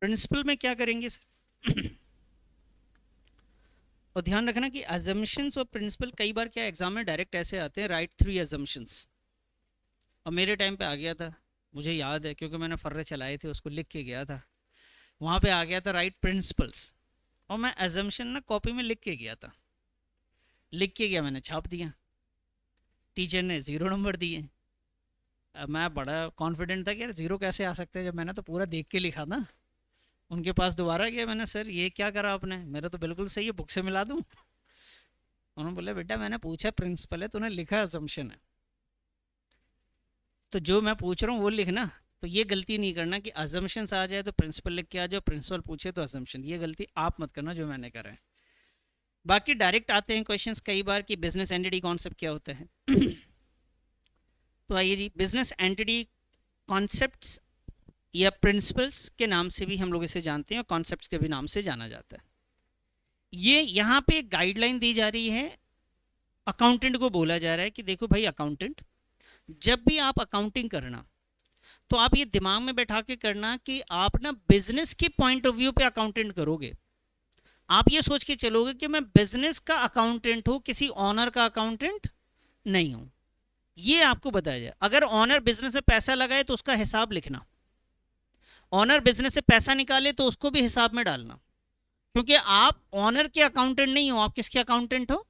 Principal में क्या करेंगे सर? और ध्यान रखना कि अजम्पशंस और प्रिंसिपल कई बार क्या एग्जाम में डायरेक्ट ऐसे आते हैं, राइट 3 अजम्पशंस। और मेरे टाइम पे आ गया था, मुझे याद है क्योंकि मैंने फर्रे चलाए थे, उसको लिख के गया था। वहाँ पे आ गया था राइट प्रिंसिपल्स, और मैं अजम्पशन ना कॉपी में लिख के गया था। लिख के गया, मैंने छाप दिया, टीचर ने 0 नंबर दिए। अब मैं बड़ा कॉन्फिडेंट था कि यार 0 कैसे आ सकते हैं, जब मैंने तो पूरा देख के लिखा था। उनके पास दोबारा गया, मैंने सर ये क्या करा आपने, मेरा तो बिल्कुल सही है, बुक से मिला दूँ? उन्होंने बोला बेटा मैंने पूछा प्रिंसिपल है, तूने लिखा असम्पशन है, तो जो मैं पूछ रहा हूँ वो लिखना। तो ये गलती नहीं करना कि अजम्पशंस आ जाए तो प्रिंसिपल लिख के आ जाओ, प्रिंसिपल पूछे तो अजम्पशन, ये गलती आप मत करना जो मैंने करा है। बाकी डायरेक्ट आते हैं क्वेश्चंस कई बार कि बिजनेस एंटिटी कॉन्सेप्ट क्या होता है। तो आइए जी, बिजनेस एंटिटी कॉन्सेप्ट्स या प्रिंसिपल्स के नाम से भी हम लोग इसे जानते हैं और कॉन्सेप्ट्स के भी नाम से जाना जाता है। ये यहाँ पे गाइडलाइन दी जा रही है, अकाउंटेंट को बोला जा रहा है कि देखो भाई अकाउंटेंट, जब भी आप अकाउंटिंग करना तो आप ये दिमाग में बैठा के करना कि आप ना बिजनेस के पॉइंट ऑफ व्यू पे अकाउंटेंट करोगे। आप ये सोच के चलोगे कि मैं बिजनेस का अकाउंटेंट हूं, किसी ऑनर का अकाउंटेंट नहीं हूं। ये आपको बताया जाए, अगर ऑनर बिजनेस में पैसा लगाए तो उसका हिसाब लिखना, ऑनर बिजनेस से पैसा निकाले तो उसको भी हिसाब में डालना, क्योंकि आप ऑनर के अकाउंटेंट नहीं हो, आप किसके अकाउंटेंट हो?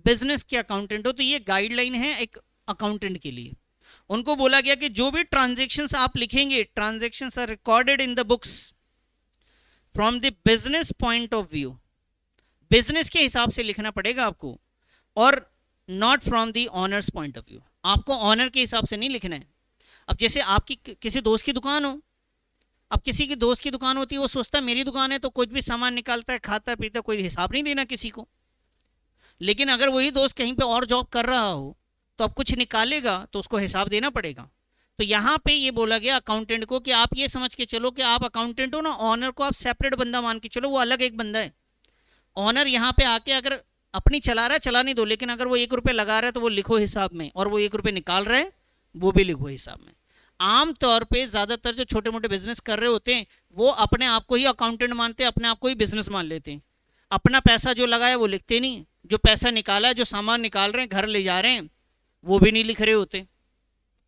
बिजनेस के अकाउंटेंट हो। तो ये गाइडलाइन है एक अकाउंटेंट के लिए। उनको बोला गया कि जो भी ट्रांजेक्शन्स आप लिखेंगे, transactions are recorded in the books from the business point of view, business के हिसाब से लिखना पड़ेगा आपको, और not from the owner's point of view. आपको ऑनर के हिसाब से नहीं लिखना है। अब जैसे आपकी किसी दोस्त की दुकान हो, अब किसी की दोस्त की दुकान होती है, वो सोचता है मेरी दुकान है तो कुछ भी सामान निकालता है, खाता पीता, कोई हिसाब नहीं देना किसी को। लेकिन अगर वही दोस्त कहीं पे और जॉब कर रहा हो तो अब कुछ निकालेगा तो उसको हिसाब देना पड़ेगा। तो यहाँ पे ये बोला गया अकाउंटेंट को कि आप ये समझ के चलो कि आप अकाउंटेंट हो ना, ऑनर को आप सेपरेट बंदा मान के चलो, वो अलग एक बंदा है। ऑनर यहाँ पे आके अगर अपनी चला रहा है, चला नहीं दो, लेकिन अगर वो 1 रुपये लगा रहा है तो वो लिखो हिसाब में, और वो 1 रुपये निकाल रहा है वो भी लिखो हिसाब में। आम तौर पे ज्यादातर जो छोटे मोटे बिजनेस कर रहे होते हैं वो अपने आप को ही अकाउंटेंट मानते हैं, अपने आप को ही बिजनेस मान लेते हैं। अपना पैसा जो लगाया वो लिखते नहीं, जो पैसा निकाला है, जो सामान निकाल रहे हैं, घर ले जा रहे हैं, वो भी नहीं लिख रहे होते।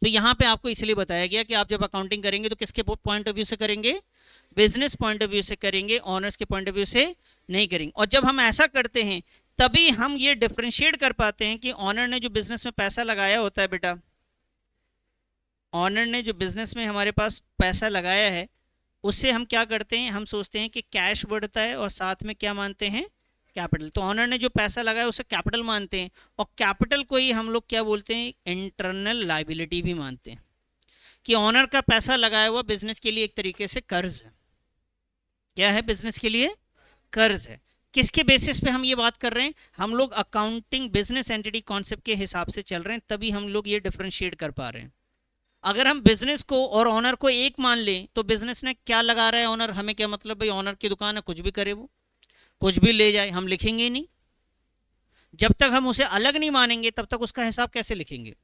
तो यहाँ पे आपको इसलिए बताया गया कि आप जब अकाउंटिंग करेंगे तो किसके पॉइंट ऑफ व्यू से करेंगे? बिजनेस पॉइंट ऑफ व्यू से करेंगे, ऑनर्स के पॉइंट ऑफ व्यू से नहीं करेंगे। और जब हम ऐसा करते हैं तभी हम ये डिफ्रेंशिएट कर पाते हैं कि ऑनर ने जो बिजनेस में पैसा लगाया होता है बेटा, ऑनर ने जो बिजनेस में हमारे पास पैसा लगाया है, उससे हम क्या करते हैं, हम सोचते हैं कि कैश बढ़ता है और साथ में क्या मानते हैं? कैपिटल। तो ऑनर ने जो पैसा लगाया उसे कैपिटल मानते हैं, और कैपिटल को ही हम लोग क्या बोलते हैं? इंटरनल लाइबिलिटी भी मानते हैं, कि ऑनर का पैसा लगाया हुआ बिजनेस के लिए एक तरीके से कर्ज है। क्या है? बिजनेस के लिए कर्ज है। किसके बेसिस पे हम ये बात कर रहे हैं? हम लोग अकाउंटिंग बिजनेस एंटिटी कॉन्सेप्ट के हिसाब से चल रहे हैं, तभी हम लोग ये डिफ्रेंशिएट कर पा रहे हैं। अगर हम बिजनेस को और ऑनर को एक मान लें तो बिजनेस ने क्या लगा रहा है, ऑनर, हमें क्या मतलब भाई, ऑनर की दुकान है, कुछ भी करे वो, कुछ भी ले जाए, हम लिखेंगे ही नहीं। जब तक हम उसे अलग नहीं मानेंगे तब तक उसका हिसाब कैसे लिखेंगे?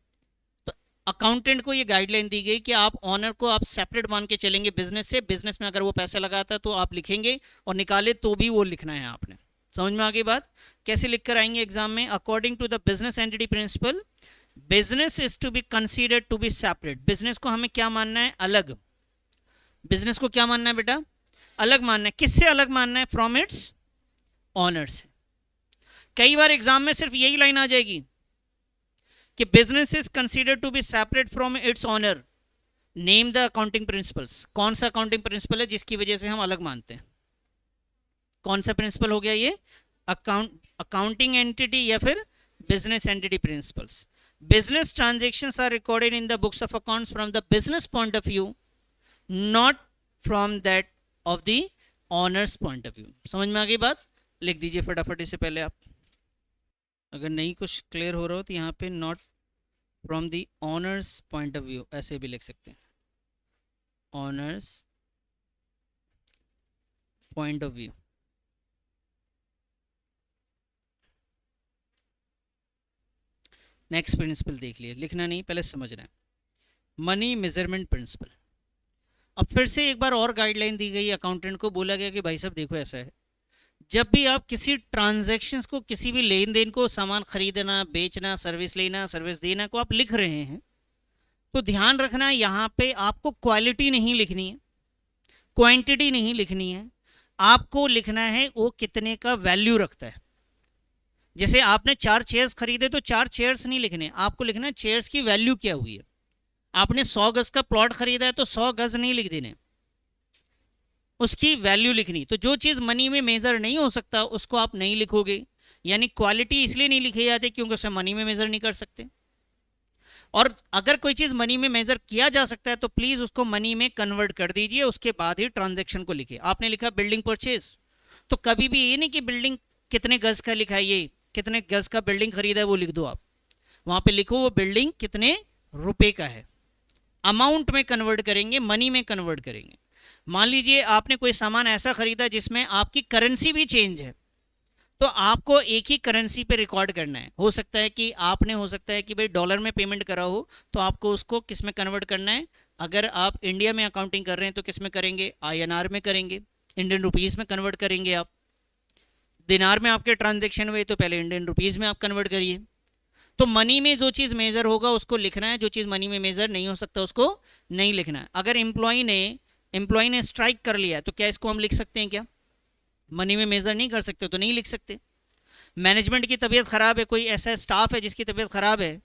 तो अकाउंटेंट को ये गाइडलाइन दी गई कि आप ऑनर को आप सेपरेट मान के चलेंगे बिजनेस से, बिजनेस में अगर वो पैसा लगाता है तो आप लिखेंगे, और निकाले तो भी वो लिखना है आपने। समझ में आ गई बात? कैसे लिख कर आएंगे एग्जाम में? According to the business entity principle, business is to be considered to be separate. Business को हमें क्या मानना है? अलग। बिजनेस को क्या मानना है बेटा? अलग मानना है। किससे अलग मानना है? फ्रॉम इट्स ऑनर से। कई बार एग्जाम में सिर्फ यही लाइन आ जाएगी कि business is considered to be separate from its owner, name the accounting principles. कौन सा अकाउंटिंग प्रिंसिपल है जिसकी वजह से हम अलग मानते हैं? कौन सा प्रिंसिपल हो गया ये? अकाउंटिंग एंटिटी या फिर business entity principles. Business transactions are recorded in the books of accounts from the business point of view, not from that of the owner's point of view. समझ में आ गई बात? लिख दीजिए फटाफट इससे पहले आप, अगर नहीं कुछ क्लियर हो रहा हो तो यहाँ पे not from the owner's point of view ऐसे भी लिख सकते हैं, owner's point of view. Next principle देख लिए, लिखना नहीं, पहले समझना है। Money measurement principle. अब फिर से एक बार और गाइडलाइन दी गई, अकाउंटेंट को बोला गया कि भाई साहब देखो ऐसा है, जब भी आप किसी ट्रांजैक्शंस को, किसी भी लेन देन को, सामान खरीदना, बेचना, सर्विस लेना, सर्विस देना को आप लिख रहे हैं, तो ध्यान रखना यहाँ पे आपको क्वालिटी नहीं लिखनी है, क्वांटिटी नहीं लिखनी है, आपको लिखना है वो कितने का वैल्यू रखता है। जैसे आपने 4 चेयर्स खरीदे तो 4 चेयर्स नहीं लिखने, आपको लिखना है चेयर्स की वैल्यू क्या हुई है। आपने 100 गज का प्लॉट खरीदा है तो 100 गज नहीं लिख देने, उसकी वैल्यू लिखनी। तो जो चीज़ मनी में मेजर नहीं हो सकता उसको आप नहीं लिखोगे, यानी क्वालिटी इसलिए नहीं लिखी जाती क्योंकि उसे मनी में मेजर नहीं कर सकते। और अगर कोई चीज़ मनी में मेजर किया जा सकता है तो प्लीज़ उसको मनी में कन्वर्ट कर दीजिए, उसके बाद ही ट्रांजैक्शन को लिखिए। आपने लिखा बिल्डिंग परचेज, तो कभी भी ये नहीं कि बिल्डिंग कितने गज का लिखा है, ये कितने गज का बिल्डिंग खरीदा है वो लिख दो, आप वहाँ पे लिखो वो बिल्डिंग कितने रुपए का है। अमाउंट में कन्वर्ट करेंगे, मनी में कन्वर्ट करेंगे। मान लीजिए आपने कोई सामान ऐसा खरीदा जिसमें आपकी करेंसी भी चेंज है, तो आपको एक ही करेंसी पे रिकॉर्ड करना है। हो सकता है कि आपने, हो सकता है कि भाई डॉलर में पेमेंट करा हो, तो आपको उसको किस में कन्वर्ट करना है। अगर आप इंडिया में अकाउंटिंग कर रहे हैं तो किस में करेंगे, INR में करेंगे, इंडियन रुपीज़ में कन्वर्ट करेंगे। आप दिनार में आपके ट्रांजेक्शन हुए तो पहले इंडियन रुपीज़ में आप कन्वर्ट करिए। तो मनी में जो चीज़ मेजर होगा उसको लिखना है, जो चीज़ मनी में मेजर नहीं हो सकता उसको नहीं लिखना है। अगर एम्प्लॉय ने स्ट्राइक कर लिया है तो क्या इसको हम लिख सकते हैं क्या? मनी में मेजर नहीं कर सकते तो नहीं लिख सकते। मैनेजमेंट की तबीयत खराब है, कोई ऐसा स्टाफ है जिसकी तबीयत खराब है,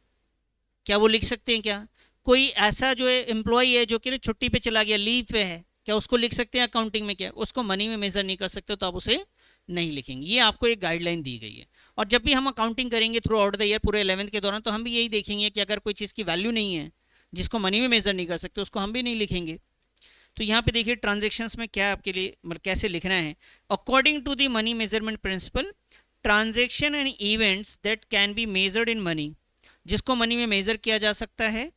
क्या वो लिख सकते हैं क्या? कोई ऐसा जो है एम्प्लॉय है जो कि छुट्टी पे चला गया, लीव पे है, क्या उसको लिख सकते हैं अकाउंटिंग में? क्या उसको मनी में मेजर नहीं कर सकते तो आप उसे नहीं लिखेंगे। ये आपको एक गाइडलाइन दी गई है। और जब भी हम अकाउंटिंग करेंगे थ्रू आउट द ईयर, पूरे 11th के दौरान, तो हम भी यही देखेंगे कि अगर कोई चीज़ की वैल्यू नहीं है, जिसको मनी में मेजर नहीं कर सकते, उसको हम भी नहीं लिखेंगे। तो यहाँ पे देखिए ट्रांजेक्शन्स में क्या आपके लिए मतलब कैसे लिखना है। According to the money measurement principle, transaction and events that can be measured in money, जिसको मनी में मेजर किया जा सकता है,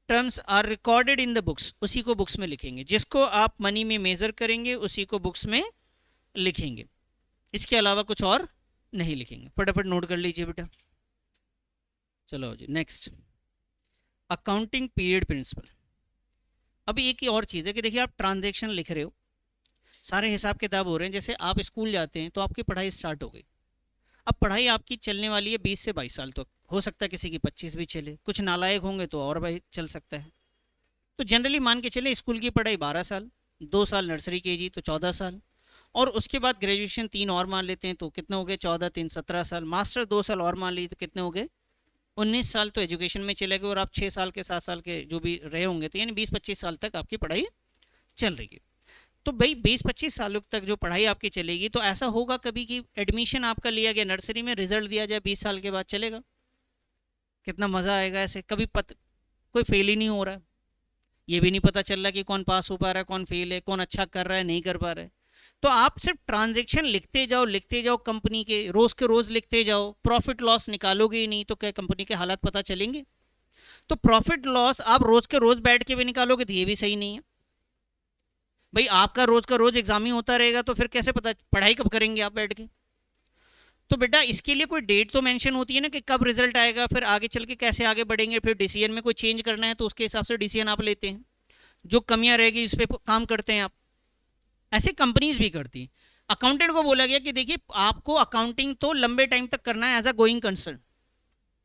terms are recorded in the books, उसी को बुक्स में लिखेंगे। जिसको आप मनी में मेजर करेंगे उसी को बुक्स में लिखेंगे, इसके अलावा कुछ और नहीं लिखेंगे। फटाफट नोट कर लीजिए बेटा। चलो जी नेक्स्ट, अकाउंटिंग पीरियड प्रिंसिपल। अभी एक ही और चीज़ है कि देखिए आप ट्रांजैक्शन लिख रहे हो, सारे हिसाब किताब हो रहे हैं। जैसे आप स्कूल जाते हैं तो आपकी पढ़ाई स्टार्ट हो गई, अब पढ़ाई आपकी चलने वाली है 20 से 22 साल तक, हो सकता है किसी की 25 भी चले, कुछ नालायक होंगे तो और भाई चल सकता है। तो जनरली मान के चले स्कूल की पढ़ाई 12 साल, 2 साल नर्सरी KG तो 14 साल, और उसके बाद ग्रेजुएशन 3 और मान लेते हैं तो कितने हो गए, 14 3 17 साल, मास्टर 2 साल और मान लीजिए तो कितने हो गए, 19 साल तो एजुकेशन में चले गए, और आप 6 साल के 7 साल के जो भी रहे होंगे, तो यानी 20-25 साल तक आपकी पढ़ाई चल रही है। तो भाई 20-25 सालों तक जो पढ़ाई आपकी चलेगी, तो ऐसा होगा कभी कि एडमिशन आपका लिया गया नर्सरी में, रिजल्ट दिया जाए 20 साल के बाद, चलेगा? कितना मज़ा आएगा ऐसे। कभी कोई फेल ही नहीं हो रहा है, ये भी नहीं पता चल रहा कि कौन पास हो पा रहा है, कौन फेल है, कौन अच्छा कर रहा है, नहीं कर पा रहा है। तो आप सिर्फ ट्रांजैक्शन लिखते जाओ, कंपनी के रोज लिखते जाओ, प्रॉफिट लॉस निकालोगे ही नहीं तो क्या कंपनी के हालात पता चलेंगे? तो प्रॉफिट लॉस आप रोज के रोज बैठ के भी निकालोगे तो ये भी सही नहीं है भाई। आपका रोज का रोज एग्जाम ही होता रहेगा तो फिर कैसे पता, पढ़ाई कब करेंगे आप बैठ के? तो बेटा इसके लिए कोई डेट तो मेंशन होती है ना कि कब रिजल्ट आएगा, फिर आगे चल के कैसे आगे बढ़ेंगे, फिर डिसीजन में कोई चेंज करना है तो उसके हिसाब से डिसीजन आप लेते हैं, जो कमियां रहेगी इस पर काम करते हैं आप। ऐसे कंपनीज भी करती हैं। अकाउंटेंट को बोला गया कि देखिए आपको अकाउंटिंग तो लंबे टाइम तक करना है, as a going concern,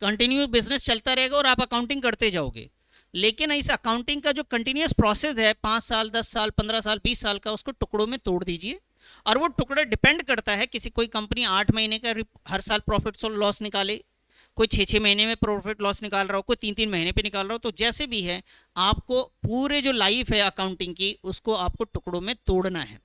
continue business चलता रहेगा और आप अकाउंटिंग करते जाओगे, लेकिन इस अकाउंटिंग का जो कंटिन्यूस प्रोसेस है 5 साल 10 साल 15 साल 20 साल का, उसको टुकड़ों में तोड़ दीजिए। और वो टुकड़ा डिपेंड करता है, किसी कोई कंपनी 8 महीने का हर साल प्रॉफिट लॉस निकाले, कोई 6-6 महीने में प्रॉफिट लॉस निकाल रहा हो, कोई 3-3 महीने पे निकाल रहा हो, तो जैसे भी है आपको पूरे जो लाइफ है अकाउंटिंग की उसको आपको टुकड़ों में तोड़ना है।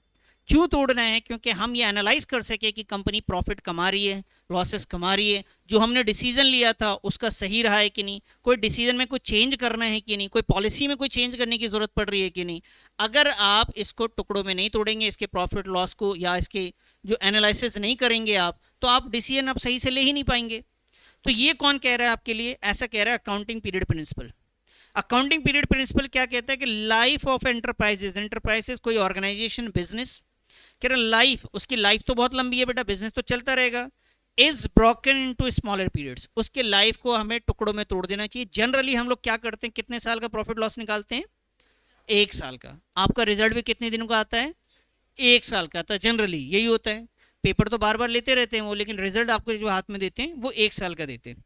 क्यों तोड़ना है? क्योंकि हम ये एनालाइज कर सके कि कंपनी प्रॉफिट कमा रही है, लॉसेस कमा रही है, जो हमने डिसीजन लिया था उसका सही रहा है कि नहीं, कोई डिसीजन में कोई चेंज करना है कि नहीं, कोई पॉलिसी में कोई चेंज करने की जरूरत पड़ रही है कि नहीं। अगर आप इसको टुकड़ों में नहीं तोड़ेंगे, इसके प्रॉफिट लॉस को, या इसके जो एनालिसिस नहीं करेंगे आप, तो आप डिसीजन आप सही से ले ही नहीं पाएंगे। तो ये कौन कह रहा है आपके लिए? ऐसा कह रहा है accounting period principle. Accounting period principle क्या कहता है कि लाइफ ऑफ एंटरप्राइजेस कोई ऑर्गेनाइजेशन बिजनेस, कह रहा लाइफ, उसकी लाइफ तो बहुत लंबी है बेटा, बिजनेस तो चलता रहेगा, is broken into smaller periods, उसके लाइफ को हमें टुकड़ों में तोड़ देना चाहिए। जनरली हम लोग क्या करते हैं, कितने साल का प्रॉफिट लॉस निकालते हैं? 1 साल का। आपका रिजल्ट भी कितने दिनों का आता है? 1 साल का। तो जनरली यही होता है, पेपर तो बार बार लेते रहते हैं वो, लेकिन रिजल्ट आपको जो हाथ में देते हैं वो 1 साल का देते हैं।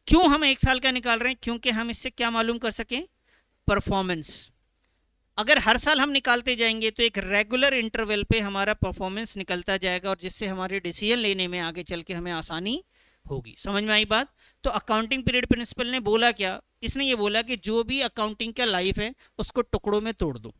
क्यों हम 1 साल का निकाल रहे हैं? क्योंकि हम इससे क्या मालूम कर सकें? परफॉर्मेंस। अगर हर साल हम निकालते जाएंगे तो एक रेगुलर इंटरवल पे हमारा परफॉर्मेंस निकलता जाएगा, और जिससे हमारे डिसीजन लेने में आगे चल के हमें आसानी होगी। समझ में आई बात? तो अकाउंटिंग पीरियड प्रिंसिपल ने बोला क्या? इसने ये बोला कि जो भी अकाउंटिंग का लाइफ है उसको टुकड़ों में तोड़ दो।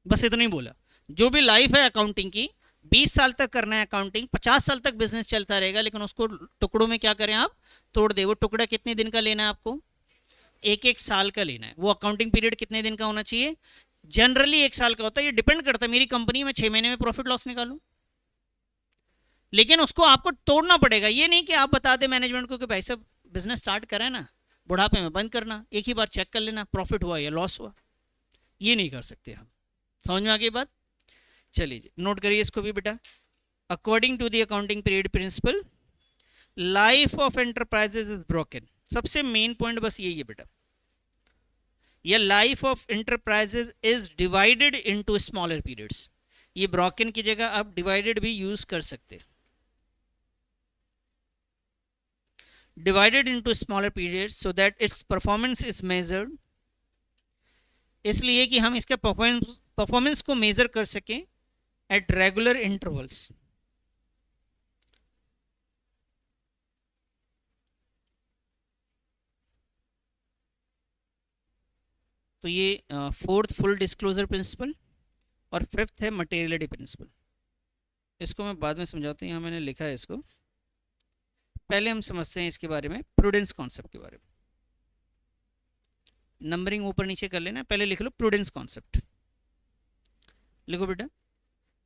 बस इतना ही बोला। जो भी लाइफ है अकाउंटिंग की, 20 साल तक करना है अकाउंटिंग, 50 साल तक बिजनेस चलता रहेगा, लेकिन उसको टुकड़ों में क्या करें आप? तोड़ दे। वो टुकड़ा कितने दिन का लेना है आपको? 1-1 साल का लेना है। वो अकाउंटिंग पीरियड कितने दिन का होना चाहिए? जनरली 1 साल का होता है। ये डिपेंड करता है, मेरी कंपनी में 6 महीने में प्रॉफिट लॉस निकालूं, लेकिन उसको आपको तोड़ना पड़ेगा। ये नहीं कि आप बता दें मैनेजमेंट को कि भाई साहब बिजनेस स्टार्ट करा है ना, बुढ़ापे में बंद करना, एक ही बार चेक कर लेना प्रॉफिट हुआ या लॉस हुआ। ये नहीं कर सकते हम। समझ में आ गई बात? चलिए नोट करिए इसको भी बेटा। According to the accounting period principle, life of enterprises is broken. सबसे मेन पॉइंट बस यही है बेटा, ये life of enterprises is divided into smaller periods. ये ब्रोकन की जगह आप डिवाइडेड भी यूज कर सकते हैं। Divided into smaller periods so that its performance is measured, इसलिए कि हम इसके परफॉर्मेंस को मेजर कर सकें एट रेगुलर इंटरवल्स। तो ये फोर्थ फुल डिस्क्लोजर प्रिंसिपल, और फिफ्थ है मटेरियलिटी प्रिंसिपल। इसको मैं बाद में समझाता हूँ, यहाँ मैंने लिखा है इसको। पहले हम समझते हैं इसके बारे में, प्रूडेंस कॉन्सेप्ट के बारे में। नंबरिंग ऊपर नीचे कर लेना, पहले लिख लो प्रूडेंस कॉन्सेप्ट। लिखो बेटा,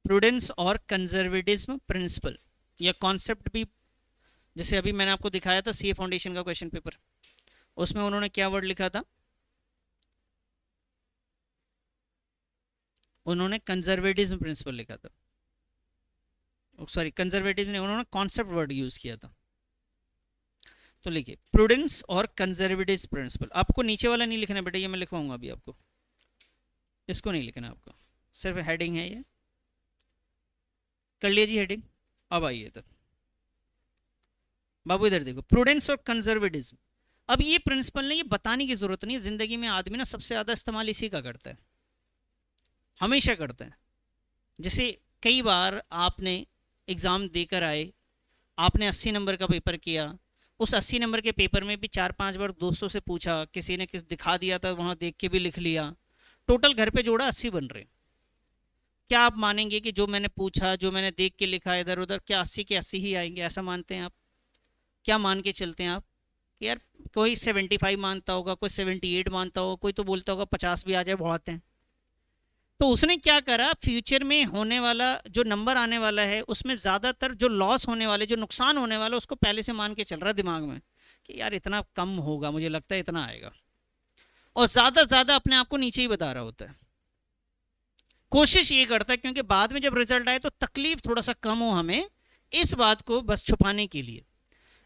प्रूडेंस और कंजर्वेटिज्म प्रिंसिपल। यह कॉन्सेप्ट भी, जैसे अभी मैंने आपको दिखाया था सीए फाउंडेशन का क्वेश्चन पेपर, उसमें उन्होंने क्या वर्ड लिखा था? उन्होंने कंजर्वेटिज्म प्रिंसिपल लिखा था। सॉरी, कंजर्वेटिव ने, उन्होंने कॉन्सेप्ट वर्ड यूज किया था। तो लिखिए प्रूडेंस और कंजर्वेटिव प्रिंसिपल। आपको नीचे वाला नहीं लिखना बेटा, ये मैं लिखवाऊंगा अभी आपको, इसको नहीं लिखना आपको, सिर्फ हेडिंग है ये। कर लिया जी हेडिंग। अब आइए इधर बाबू, इधर देखो, प्रूडेंस और कंजर्वेटिज्म। अब ये प्रिंसिपल ने, ये बताने की जरूरत नहीं, जिंदगी में आदमी ना सबसे ज्यादा इस्तेमाल इसी का करता है, हमेशा करता है। जैसे कई बार आपने एग्जाम देकर आए, आपने 80 नंबर का पेपर किया, उस 80 नंबर के पेपर में भी 4-5 बार दोस्तों से पूछा, किसी ने दिखा दिया था, वहां देख के भी लिख लिया, टोटल घर पे जोड़ा 80 बन रहे। क्या आप मानेंगे कि जो मैंने पूछा, जो मैंने देख के लिखा इधर उधर, क्या 80 के 80 ही आएंगे? ऐसा मानते हैं आप? क्या मान के चलते हैं आप कि यार कोई 75 मानता होगा, कोई 78 मानता होगा, कोई तो बोलता होगा 50 भी आ जाए बहुत है। तो उसने क्या करा, फ्यूचर में होने वाला जो नंबर आने वाला है उसमें ज़्यादातर जो लॉस होने वाले, जो नुकसान होने वाला, उसको पहले से मान के चल रहा दिमाग में कि यार इतना कम होगा, मुझे लगता है इतना आएगा, और ज़्यादा ज़्यादा अपने आप को नीचे ही बता रहा होता है। कोशिश ये करता है क्योंकि बाद में जब रिजल्ट आए तो तकलीफ थोड़ा सा कम हो हमें, इस बात को बस छुपाने के लिए।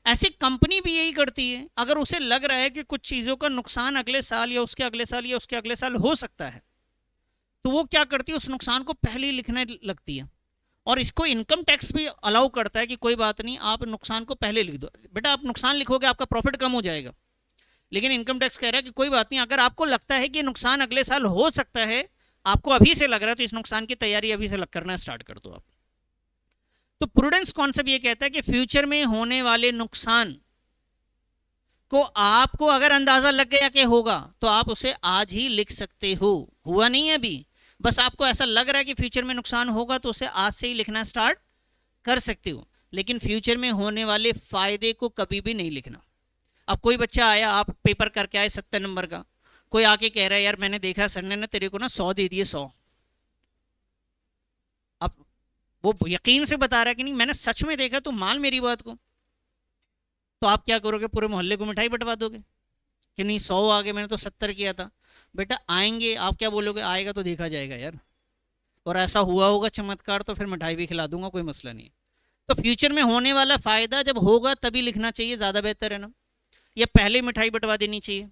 ऐसी कंपनी भी यही करती है, अगर उसे लग रहा है कि कुछ चीज़ों का नुकसान अगले साल या उसके अगले साल या उसके अगले साल हो सकता है, तो वो क्या करती है, उस नुकसान को पहले ही लिखने लगती है। और इसको इनकम टैक्स भी अलाउ करता है कि कोई बात नहीं, आप नुकसान को पहले लिख दो। बेटा आप नुकसान लिखोगे आपका प्रॉफिट कम हो जाएगा, लेकिन इनकम टैक्स कह रहा है कि कोई बात नहीं, अगर आपको लगता है कि नुकसान अगले साल हो सकता है, आपको अभी से लग रहा है, तो इस नुकसान की तैयारी अभी से करना स्टार्ट कर दो आप। तो प्रूडेंस कॉन्सेप्ट ये कहता है कि फ्यूचर में होने वाले नुकसान को आपको अगर अंदाजा लग गया कि होगा, तो आप उसे आज ही लिख सकते हो। हुआ नहीं है अभी, बस आपको ऐसा लग रहा है कि फ्यूचर में नुकसान होगा, तो उसे आज से ही लिखना स्टार्ट कर सकते हो। लेकिन फ्यूचर में होने वाले फायदे को कभी भी नहीं लिखना। अब कोई बच्चा आया, आप पेपर करके आए 70 नंबर का, कोई आके कह रहा है यार मैंने देखा सर ने ना तेरे को ना 100 दे दिए 100। अब वो यकीन से बता रहा है कि नहीं मैंने सच में देखा, तो मान मेरी बात को, तो आप क्या करोगे, पूरे मोहल्ले को मिठाई बंटवा दोगे कि नहीं 100 आ गए, मैंने तो 70 किया था। बेटा आएंगे, आप क्या बोलोगे, आएगा तो देखा जाएगा यार, और ऐसा हुआ होगा चमत्कार तो फिर मिठाई भी खिला दूंगा, कोई मसला नहीं है। तो फ्यूचर में होने वाला फायदा जब होगा तभी लिखना चाहिए, ज़्यादा बेहतर है ना, या पहले मिठाई बंटवा देनी चाहिए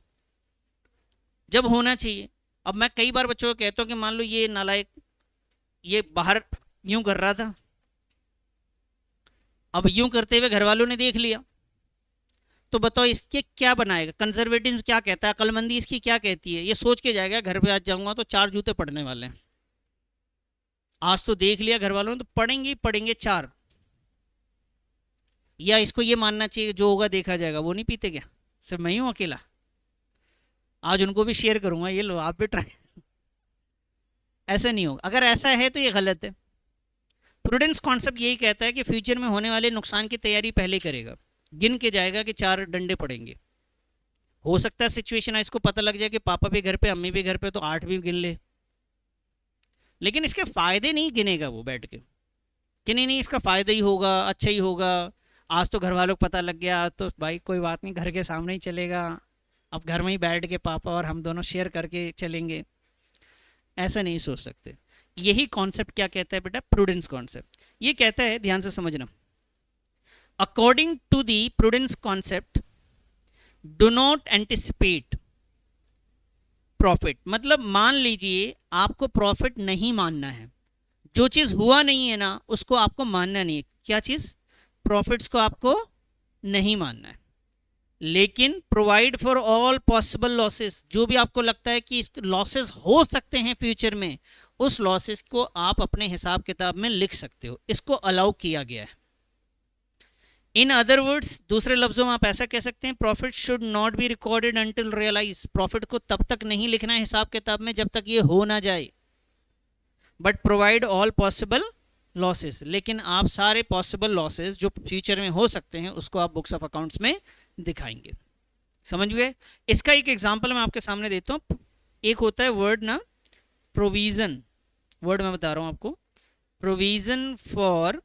जब होना चाहिए। अब मैं कई बार बच्चों को कहता हूँ कि मान लो ये नालायक ये बाहर यूं कर रहा था, अब यूं करते हुए घर वालों ने देख लिया, तो बताओ इसके क्या बनाएगा? कंजर्वेटिव क्या कहता है, अक्लमंदी इसकी क्या कहती है? ये सोच के जाएगा घर पे आज जाऊंगा तो 4 जूते पड़ने वाले हैं। आज तो देख लिया घर वालों ने, तो पड़ेंगे ही पड़ेंगे 4। या इसको ये मानना चाहिए जो होगा देखा जाएगा। वो नहीं पीते क्या? सिर्फ मैं ही हूँ अकेला? आज उनको भी शेयर करूंगा, ये लो आप भी ट्राई। ऐसा नहीं होगा। अगर ऐसा है तो ये गलत है। प्रूडेंस कॉन्सेप्ट यही कहता है कि फ्यूचर में होने वाले नुकसान की तैयारी पहले करेगा, गिन के जाएगा कि 4 डंडे पड़ेंगे। हो सकता है सिचुएशन है इसको पता लग जाए कि पापा भी घर पे अम्मी भी घर पे, तो 8 भी गिन ले, लेकिन इसके फायदे नहीं गिनेगा वो बैठ के कि नहीं नहीं इसका फायदा ही होगा, अच्छा ही होगा। आज तो घर वालों को पता लग गया, आज तो भाई कोई बात नहीं, घर के सामने ही चलेगा, अब घर में ही बैठ के पापा और हम दोनों शेयर करके चलेंगे। ऐसा नहीं सोच सकते। यही कॉन्सेप्ट क्या कहता है बेटा? Prudence concept. ये कहता है, ध्यान से समझना, according to the prudence concept do not anticipate profit. मतलब मान लीजिए आपको प्रॉफिट नहीं मानना है, जो चीज़ हुआ नहीं है ना उसको आपको मानना नहीं है। क्या चीज़? प्रॉफिट्स को आपको नहीं मानना है, लेकिन provide for all possible losses. जो भी आपको लगता है कि लॉसेस हो सकते हैं फ्यूचर में, उस लॉसेस को आप अपने हिसाब किताब में लिख सकते हो। इसको अलाउ किया गया है। इन अदर वर्ड्स, दूसरे लफ्जों में आप ऐसा कह सकते हैं, profit should not be recorded until realise. Profit को तब तक नहीं लिखना है हिसाब किताब में जब तक ये हो ना जाए। But provide all possible losses, लेकिन आप सारे पॉसिबल लॉसेस जो फ्यूचर में हो सकते हैं उसको आप बुक्स ऑफ अकाउंट्स में दिखाएंगे। समझ गए? इसका एक एग्जांपल मैं आपके सामने देता हूं। एक होता है वर्ड ना, प्रोविजन। वर्ड मैं बता रहा हूं आपको, प्रोविजन फॉर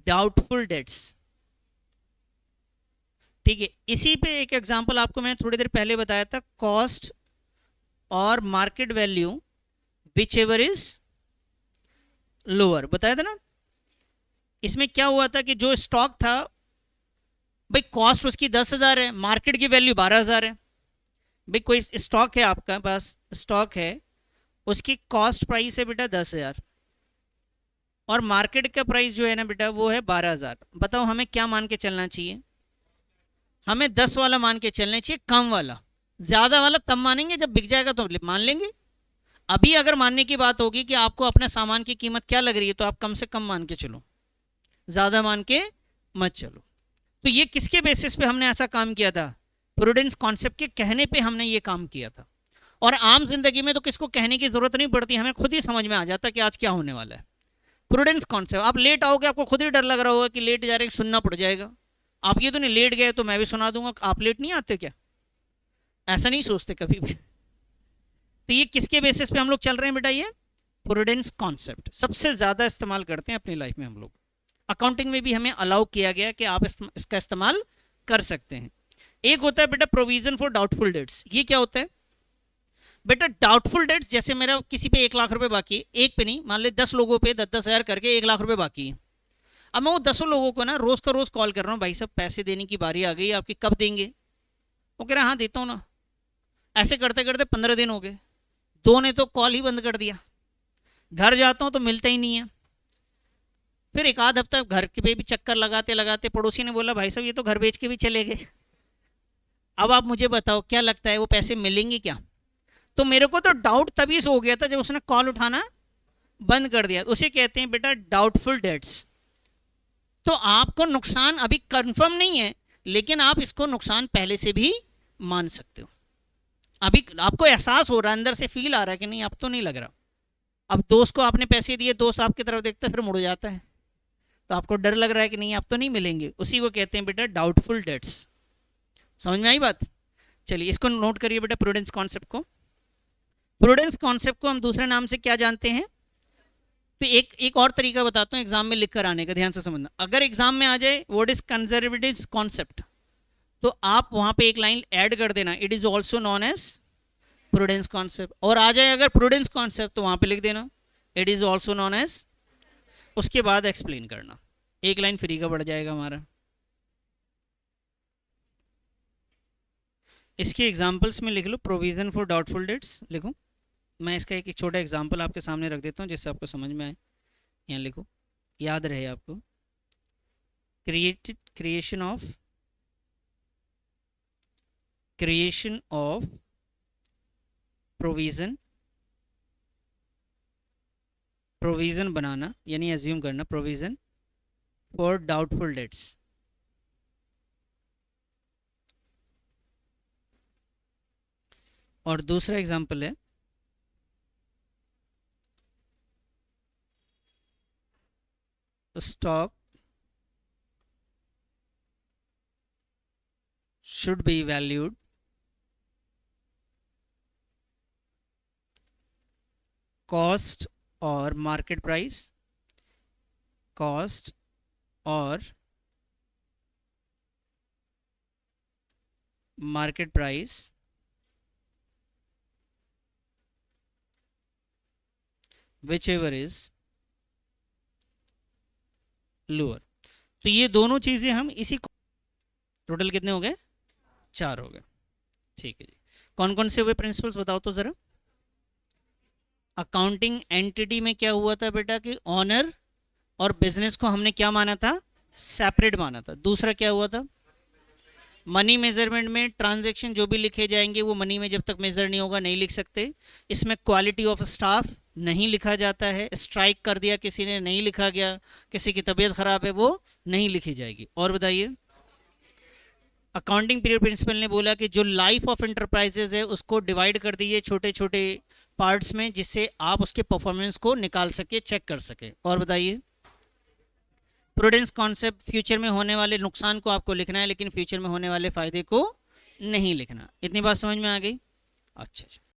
डाउटफुल डेट्स। ठीक है, इसी पे एक एग्जांपल आपको मैंने थोड़ी देर पहले बताया था, कॉस्ट और market value which ever is lower, बताया था ना। इसमें क्या हुआ था कि जो स्टॉक था भाई, कॉस्ट उसकी 10,000 है, मार्केट की वैल्यू 12,000 है। भाई कोई स्टॉक है आपका पास, स्टॉक है, उसकी कॉस्ट प्राइस है बेटा 10,000 और मार्केट का प्राइस जो है ना बेटा वो है 12,000। बताओ हमें क्या मान के चलना चाहिए? हमें 10 वाला मान के चलना चाहिए, कम वाला। ज़्यादा वाला तब मानेंगे जब बिक जाएगा तो मान लेंगे। अभी अगर मानने की बात होगी कि आपको अपने सामान की कीमत क्या लग रही है, तो आप कम से कम मान के चलो, ज़्यादा मान के मत चलो। तो ये किसके बेसिस पे हमने ऐसा काम किया था? प्रूडेंस कॉन्सेप्ट के कहने पे हमने ये काम किया था। और आम जिंदगी में तो किसको कहने की जरूरत नहीं पड़ती, हमें खुद ही समझ में आ जाता कि आज क्या होने वाला है। प्रूडेंस कॉन्सेप्ट, आप लेट आओगे आपको खुद ही डर लग रहा होगा कि लेट जा रहे हैं, सुनना पड़ जाएगा। आप ये तो नहीं लेट गए तो मैं भी सुना दूंगा, आप लेट नहीं आते क्या? ऐसा नहीं सोचते कभी भी। तो ये किसके बेसिस पे हम लोग चल रहे हैं बेटा? ये प्रूडेंस कॉन्सेप्ट सबसे ज्यादा इस्तेमाल करते हैं अपनी लाइफ में हम लोग। अकाउंटिंग में भी हमें अलाउ किया गया कि आप इसका इस्तेमाल कर सकते हैं। एक होता है बेटा प्रोविजन फॉर डाउटफुल डेट्स। ये क्या होता है बेटा? डाउटफुल डेट्स, जैसे मेरा किसी पे 1 लाख रुपए बाकी है, एक पे नहीं, मान ले 10 लोगों पे 10-10 हज़ार करके 1 लाख रुपए बाकी है। अब मैं वो 10 लोगों को ना रोज का रोज कॉल कर रहा हूँ, भाई साहब पैसे देने की बारी आ गई, आपकी कब देंगे? वो कह रहा हाँ देता हूँ ना। ऐसे करते करते 15 दिन हो गए, 2 ने तो कॉल ही बंद कर दिया। घर जाता हूँ तो मिलता ही नहीं है। फिर एक आध हफ्ता घर के पे भी चक्कर लगाते लगाते पड़ोसी ने बोला भाई साहब ये तो घर बेच के भी चले गए। अब आप मुझे बताओ क्या लगता है वो पैसे मिलेंगे क्या? तो मेरे को तो डाउट तभी से हो गया था जब उसने कॉल उठाना बंद कर दिया। उसे कहते हैं बेटा डाउटफुल डेट्स। तो आपको नुकसान अभी कंफर्म नहीं है, लेकिन आप इसको नुकसान पहले से भी मान सकते हो। अभी आपको एहसास हो रहा है, अंदर से फील आ रहा है कि नहीं अब तो नहीं लग रहा। अब दोस्त को आपने पैसे दिए, दोस्त आपकी तरफ देखता है फिर मुड़ जाता है, तो आपको डर लग रहा है कि नहीं अब तो नहीं मिलेंगे। उसी को कहते हैं बेटा डाउटफुल डेट्स। समझ में आई बात? चलिए इसको नोट करिए बेटा, प्रूडेंस कॉन्सेप्ट को। प्रूडेंस कॉन्सेप्ट को हम दूसरे नाम से क्या जानते हैं? तो एक और तरीका बताता हूँ एग्जाम में लिख कर आने का, ध्यान से समझना। अगर एग्जाम में आ जाए व्हाट इज कंजर्वेटिव कॉन्सेप्ट, तो आप वहां पे एक लाइन ऐड कर देना, it is also known as prudence concept. और आ जाए अगर प्रूडेंस कॉन्सेप्ट तो वहां पे लिख देना it is also known as, उसके बाद एक्सप्लेन करना। एक लाइन फ्री का बढ़ जाएगा हमारा। इसके एग्जांपल्स में लिख लो, प्रोविज़न फॉर डाउटफुल डेट्स लिखो। मैं इसका एक छोटा एग्जांपल आपके सामने रख देता हूँ जिससे आपको समझ में आए। यहाँ लिखो, याद रहे आपको। क्रिएशन ऑफ प्रोविज़न बनाना, यानी एज्यूम करना, प्रोविज़न फॉर डाउटफुल डेट्स। और दूसरा एग्जांपल है stock should be valued cost or market price, cost or market price whichever is lower. तो ये दोनों चीजें हम इसी, टोटल कितने हो गए? 4 हो गए। ठीक है जी। कौन कौन से हुए प्रिंसिपल्स बताओ तो जरा। अकाउंटिंग एंटिटी में क्या हुआ था बेटा कि ऑनर और बिजनेस को हमने क्या माना था? सेपरेट माना था। दूसरा क्या हुआ था? मनी मेजरमेंट में ट्रांजैक्शन जो भी लिखे जाएंगे वो मनी में जब तक मेजर नहीं होगा नहीं लिख सकते। इसमें क्वालिटी ऑफ स्टाफ नहीं लिखा जाता है। स्ट्राइक कर दिया किसी ने, नहीं लिखा गया। किसी की तबीयत खराब है, वो नहीं लिखी जाएगी। और बताइए, अकाउंटिंग पीरियड प्रिंसिपल ने बोला कि जो लाइफ ऑफ इंटरप्राइजेज है उसको डिवाइड कर दीजिए छोटे छोटे पार्ट्स में, जिससे आप उसके परफॉर्मेंस को निकाल सके, चेक कर सके। और बताइए, प्रूडेंस कॉन्सेप्ट, फ्यूचर में होने वाले नुकसान को आपको लिखना है लेकिन फ्यूचर में होने वाले फायदे को नहीं लिखना। इतनी बात समझ में आ गई? अच्छा।